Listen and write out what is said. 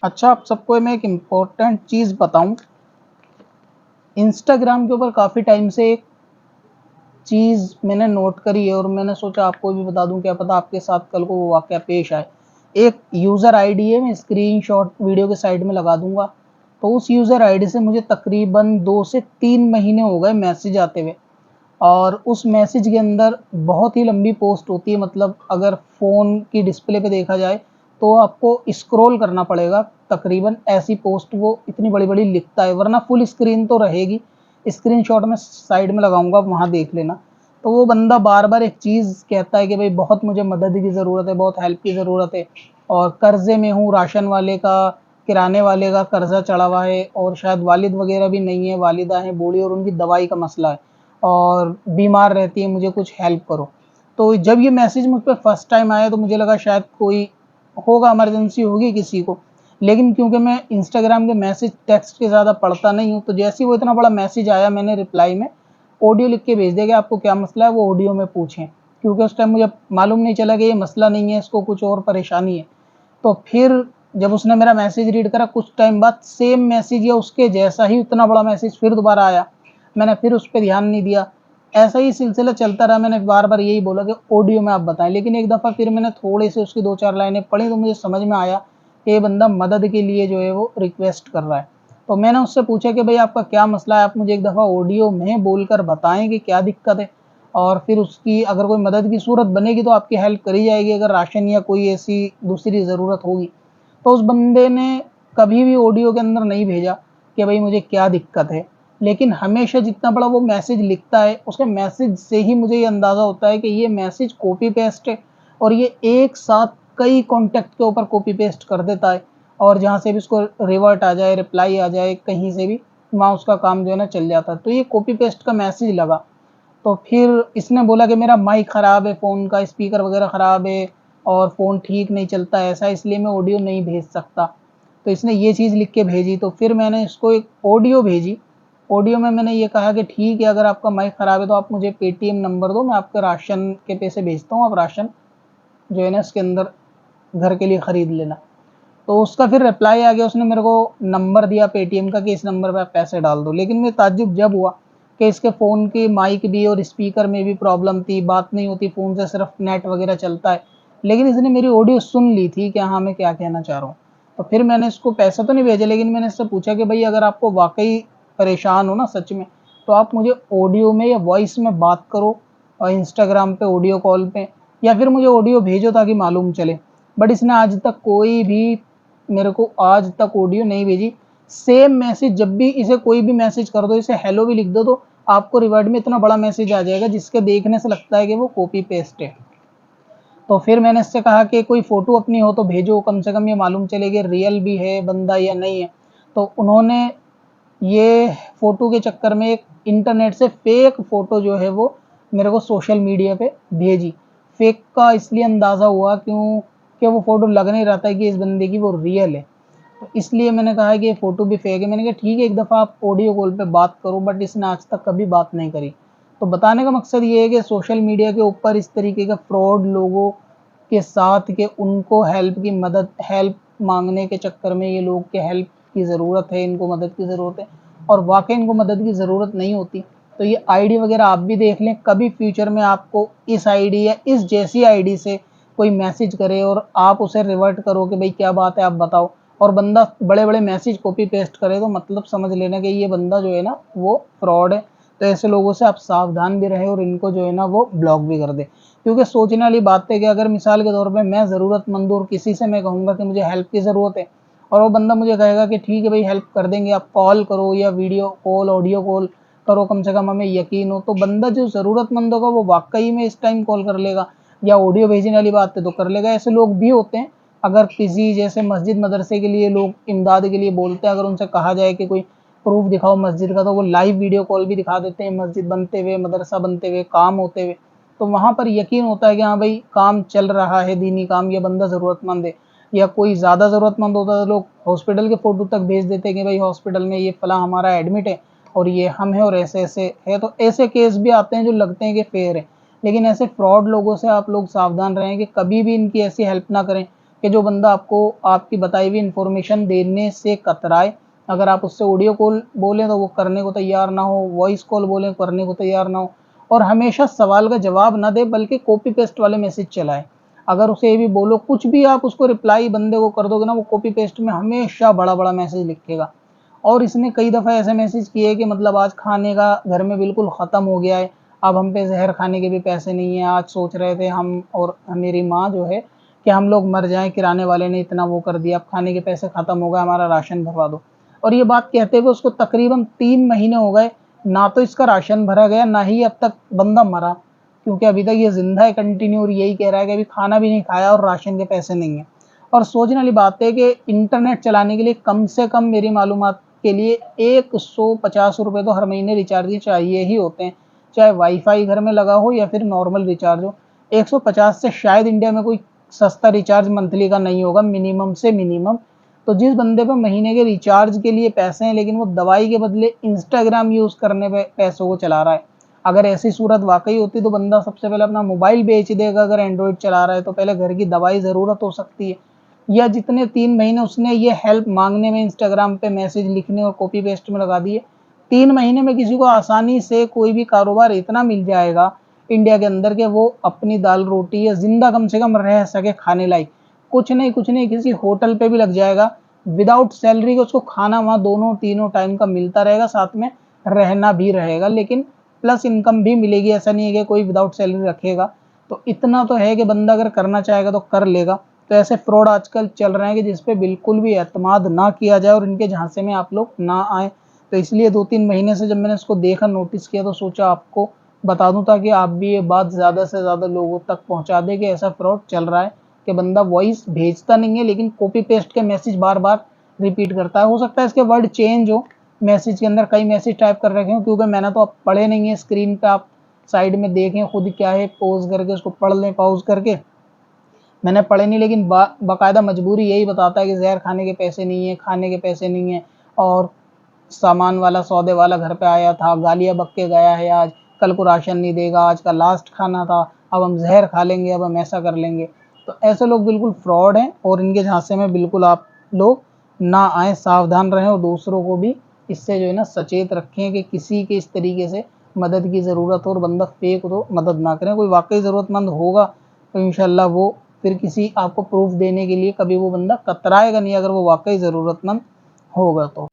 अच्छा, आप सबको मैं एक इम्पोर्टेंट चीज़ बताऊँ। इंस्टाग्राम के ऊपर काफ़ी टाइम से एक चीज़ मैंने नोट करी है और मैंने सोचा आपको भी बता दूँ, क्या पता आपके साथ कल को वो वाक़या पेश आए। एक यूज़र आईडी है, मैं स्क्रीनशॉट वीडियो के साइड में लगा दूँगा। तो उस यूज़र आईडी से मुझे तकरीबन 2 से 3 महीने हो गए मैसेज आते हुए, और उस मैसेज के अंदर बहुत ही लंबी पोस्ट होती है। मतलब अगर फ़ोन की डिस्प्ले पे देखा जाए तो आपको स्क्रॉल करना पड़ेगा, तकरीबन ऐसी पोस्ट वो इतनी बड़ी-बड़ी लिखता है, वरना फुल स्क्रीन तो रहेगी। स्क्रीनशॉट मैं साइड में लगाऊँगा, वहाँ देख लेना। तो वो बंदा बार-बार एक चीज़ कहता है कि भई बहुत मुझे मदद की ज़रूरत है, बहुत हेल्प की ज़रूरत है और कर्ज़े में हूँ, राशन वाले का, किराने वाले का कर्ज़ा चढ़ा हुआ है और शायद वालिद वग़ैरह भी नहीं है, वालिदा हैं बूढ़ी और उनकी दवाई का मसला है और बीमार रहती है, मुझे कुछ हेल्प करो। तो जब ये मैसेज मुझ पे फर्स्ट टाइम आया तो मुझे लगा शायद कोई होगा, इमरजेंसी होगी किसी को। लेकिन क्योंकि मैं इंस्टाग्राम के मैसेज टेक्स्ट के ज़्यादा पढ़ता नहीं हूँ, तो जैसे ही वो इतना बड़ा मैसेज आया, मैंने रिप्लाई में ऑडियो लिख के भेज दिया कि आपको क्या मसला है वो ऑडियो में पूछें। क्योंकि उस टाइम मुझे मालूम नहीं चला कि ये मसला नहीं है, इसको कुछ और परेशानी है। तो फिर जब उसने मेरा मैसेज रीड करा, कुछ टाइम बाद सेम मैसेज या उसके जैसा ही उतना बड़ा मैसेज फिर दोबारा आया। मैंने फिर उस पे ध्यान नहीं दिया। ऐसा ही सिलसिला चलता रहा, मैंने बार-बार यही बोला कि ऑडियो में आप बताएँ। लेकिन एक दफ़ा फिर मैंने थोड़े से उसकी 2-4 लाइनें पढ़ी तो मुझे समझ में आया कि ये बंदा मदद के लिए जो है वो रिक्वेस्ट कर रहा है। तो मैंने उससे पूछा कि भई आपका क्या मसला है? आप मुझे एक दफ़ा ऑडियो में बोलकर बताएँ कि क्या दिक्कत है? और फिर उसकी अगर कोई मदद की सूरत बनेगी तो आपकी हेल्प करी जाएगी, अगर राशन या कोई ऐसी दूसरी ज़रूरत होगी। तो उस बंदे ने कभी भी ऑडियो के अंदर नहीं भेजा कि भाई मुझे क्या दिक्कत है, लेकिन हमेशा जितना बड़ा वो मैसेज लिखता है, उसके मैसेज से ही मुझे ये अंदाज़ा होता है कि ये मैसेज कॉपी पेस्ट है और ये एक साथ कई कॉन्टैक्ट के ऊपर कॉपी पेस्ट कर देता है और जहाँ से भी उसको रिवर्ट आ जाए, रिप्लाई आ जाए कहीं से भी, वहाँ उसका काम जो है ना चल जाता है। तो ये कॉपी पेस्ट का मैसेज लगा। तो फिर इसने बोला कि मेरा माइक ख़राब है, फ़ोन का स्पीकर वग़ैरह ख़राब है और फ़ोन ठीक नहीं चलता है ऐसा, इसलिए मैं ऑडियो नहीं भेज सकता। तो इसने ये चीज़ लिख के भेजी, तो फिर मैंने इसको एक ऑडियो भेजी। ऑडियो में मैंने ये कहा कि ठीक है, अगर आपका माइक ख़राब है तो आप मुझे पेटीएम नंबर दो, मैं आपके राशन के पैसे भेजता हूँ, आप राशन जो है ना इसके अंदर घर के लिए ख़रीद लेना। तो उसका फिर रिप्लाई आ गया, उसने मेरे को नंबर दिया पेटीएम का कि इस नंबर पे आप पैसे डाल दो। लेकिन मैं ताज्जुब जब हुआ कि इसके फ़ोन की माइक भी और स्पीकर में भी प्रॉब्लम थी, बात नहीं होती, फ़ोन से सिर्फ नेट वगैरह चलता है। लेकिन इसने मेरी ऑडियो सुन ली थी कि हाँ, मैं क्या कहना चाह रहा हूँ। तो फिर मैंने इसको पैसा तो नहीं भेजा, लेकिन मैंने इससे पूछा कि भई अगर आपको वाक़ई परेशान हो ना सच में, तो आप मुझे ऑडियो में या वॉइस में बात करो और इंस्टाग्राम पे ऑडियो कॉल पे, या फिर मुझे ऑडियो भेजो ताकि मालूम चले। बट इसने आज तक कोई भी मेरे को आज तक ऑडियो नहीं भेजी। सेम मैसेज जब भी इसे कोई भी मैसेज कर दो, इसे हेलो भी लिख दो, तो आपको रिवर्ट में इतना बड़ा मैसेज आ जाएगा जिसके देखने से लगता है कि वो कॉपी पेस्ट है। तो फिर मैंने इससे कहा कि कोई फ़ोटो अपनी हो तो भेजो, कम से कम ये मालूम चले कि रियल भी है बंदा या नहीं है। तो उन्होंने ये फ़ोटो के चक्कर में एक इंटरनेट से फ़ेक फ़ोटो जो है वो मेरे को सोशल मीडिया पे भेजी। फ़ेक का इसलिए अंदाज़ा हुआ क्यों कि वो फ़ोटो लग नहीं रहा था कि इस बंदे की वो रियल है। तो इसलिए मैंने कहा कि ये फ़ोटो भी फ़ेक है। मैंने कहा ठीक है, एक दफ़ा आप ऑडियो कॉल पे बात करो, बट इसने आज तक कभी बात नहीं करी। तो बताने का मकसद ये है कि सोशल मीडिया के ऊपर इस तरीके का फ्रॉड लोगों के साथ कि उनको हेल्प माँगने के चक्कर में ये लोग के हेल्प की ज़रूरत है, इनको मदद की ज़रूरत है और वाक़ई इनको मदद की ज़रूरत नहीं होती। तो ये आईडी वग़ैरह आप भी देख लें, कभी फ्यूचर में आपको इस आईडी या इस जैसी आईडी से कोई मैसेज करे और आप उसे रिवर्ट करो कि भई क्या बात है आप बताओ, और बंदा बड़े-बड़े मैसेज कॉपी पेस्ट करे, तो मतलब समझ लेना कि ये बंदा जो है ना वो फ्रॉड है। तो ऐसे लोगों से आप सावधान भी रहें और इनको जो है ना वो ब्लॉक भी कर दें। क्योंकि सोचने वाली बात है कि अगर मिसाल के तौर पे मैं ज़रूरतमंद हूँ और किसी से मैं कहूँगा कि मुझे हेल्प की ज़रूरत है और वो बंदा मुझे कहेगा कि ठीक है भाई हेल्प कर देंगे, आप कॉल करो या वीडियो कॉल, ऑडियो कॉल करो, कम से कम हमें यकीन हो, तो बंदा जो ज़रूरतमंद होगा वो वाक़ई में इस टाइम कॉल कर लेगा या ऑडियो भेजने वाली बात है तो कर लेगा। ऐसे लोग भी होते हैं। अगर किसी जैसे मस्जिद मदरसे के लिए लोग इमदाद के लिए बोलते हैं, अगर उनसे कहा जाए कि कोई प्रूफ दिखाओ मस्जिद का, तो वो लाइव वीडियो कॉल भी दिखा देते हैं मस्जिद बनते हुए, मदरसा बनते हुए, काम होते हुए। तो वहाँ पर यकीन होता है कि हाँ भाई काम चल रहा है, दीनी काम, ये बंदा ज़रूरतमंद है। या कोई ज़्यादा ज़रूरतमंद होता है तो लोग हॉस्पिटल के फ़ोटो तक भेज देते हैं कि भाई हॉस्पिटल में ये फ़लाँ हमारा एडमिट है और ये हम हैं और ऐसे-ऐसे है। तो ऐसे केस भी आते हैं जो लगते हैं कि फ़ेयर है। लेकिन ऐसे फ्रॉड लोगों से आप लोग सावधान रहें कि कभी भी इनकी ऐसी हेल्प ना करें, कि जो बंदा आपको आपकी बताई हुई इन्फॉर्मेशन देने से कतराए। अगर आप उससे ऑडियो कॉल बोलें तो वो करने को तैयार ना हो, वॉइस कॉल बोलें करने को तैयार ना हो, और हमेशा सवाल का जवाब ना दे बल्कि कॉपी पेस्ट वाले मैसेज चलाए। अगर उसे ये भी बोलो, कुछ भी आप उसको रिप्लाई बंदे को कर दोगे ना, वो कॉपी पेस्ट में हमेशा बड़ा बड़ा मैसेज लिखेगा। और इसने कई दफ़ा ऐसे मैसेज किए कि मतलब आज खाने का घर में बिल्कुल ख़त्म हो गया है, अब हम पे जहर खाने के भी पैसे नहीं है, आज सोच रहे थे हम और मेरी माँ जो है कि हम लोग मर जाएं, किराने वाले ने इतना वो कर दिया, अब खाने के पैसे ख़त्म हो गए, हमारा राशन भरवा दो। और ये बात कहते हुए उसको तकरीबन 3 महीने हो गए, ना तो इसका राशन भरा गया, ना ही अब तक बंदा मरा, क्योंकि अभी तक ये जिंदा है कंटिन्यू, और यही कह रहा है कि अभी खाना भी नहीं खाया और राशन के पैसे नहीं है। और सोचने वाली बात है कि इंटरनेट चलाने के लिए कम से कम मेरी मालूमात के लिए 150 रुपये तो हर महीने रिचार्ज चाहिए ही होते हैं, चाहे वाईफाई घर में लगा हो या फिर नॉर्मल रिचार्ज हो। 150 से शायद इंडिया में कोई सस्ता रिचार्ज मंथली का नहीं होगा, मिनिमम से मिनिमम। तो जिस बंदे पे महीने के रिचार्ज के लिए पैसे हैं लेकिन वो दवाई के बदले इंस्टाग्राम यूज़ करने पे पैसों को चला रहा है, अगर ऐसी सूरत वाकई होती तो बंदा सबसे पहले अपना मोबाइल बेच देगा। अगर एंड्रॉयड चला रहा है तो पहले घर की दवाई ज़रूरत हो सकती है, या जितने 3 महीने उसने ये हेल्प मांगने में इंस्टाग्राम पे मैसेज लिखने और कॉपी पेस्ट में लगा दिए, 3 महीने में किसी को आसानी से कोई भी कारोबार इतना मिल जाएगा इंडिया के अंदर के वो अपनी दाल रोटी या जिंदा कम से कम रह सके खाने लायक। कुछ नहीं किसी होटल पे भी लग जाएगा, विदाउट सैलरी के उसको खाना वहाँ दोनों तीनों टाइम का मिलता रहेगा, साथ में रहना भी रहेगा, लेकिन प्लस इनकम भी मिलेगी। ऐसा नहीं है कि कोई विदाउट सैलरी रखेगा। तो इतना तो है कि बंदा अगर करना चाहेगा तो कर लेगा। तो ऐसे फ्रॉड आजकल चल रहे हैं कि जिस पे बिल्कुल भी एतमाद ना किया जाए और इनके झांसे में आप लोग ना आए। तो इसलिए 2-3 महीने से जब मैंने इसको देखा, नोटिस किया, तो सोचा आपको बता दूं ताकि आप भी ये बात ज़्यादा से ज़्यादा लोगों तक पहुंचा दें कि ऐसा फ्रॉड चल रहा है कि बंदा वॉइस भेजता नहीं है लेकिन कॉपी पेस्ट के मैसेज बार बार रिपीट करता है। हो सकता है इसके वर्ड चेंज हो, मैसेज के अंदर कई मैसेज टाइप कर रखे हो, क्योंकि मैंने तो अब पढ़े नहीं है, स्क्रीन पे आप साइड में देखें खुद क्या है, पॉज करके उसको पढ़ लें, पॉज करके। मैंने पढ़े नहीं लेकिन बाकायदा मजबूरी यही बताता है कि जहर खाने के पैसे नहीं है, खाने के पैसे नहीं है, और सामान वाला सौदे वाला घर पे आया था, गालियाँ बक के गया है आज, कल को राशन नहीं देगा, आज का लास्ट खाना था, अब हम जहर खा लेंगे, अब हम ऐसा कर लेंगे। तो ऐसे लोग बिल्कुल फ्रॉड हैं और इनके झांसे में बिल्कुल आप लोग ना आए, सावधान रहें और दूसरों को भी इससे जो है ना सचेत रखें कि किसी के इस तरीके से मदद की ज़रूरत हो और बंदा फेक हो तो मदद ना करें। कोई वाकई ज़रूरतमंद होगा तो इंशाल्लाह वो फिर किसी आपको प्रूफ देने के लिए कभी वो बंदा कतराएगा नहीं, अगर वो वाकई ज़रूरतमंद होगा तो।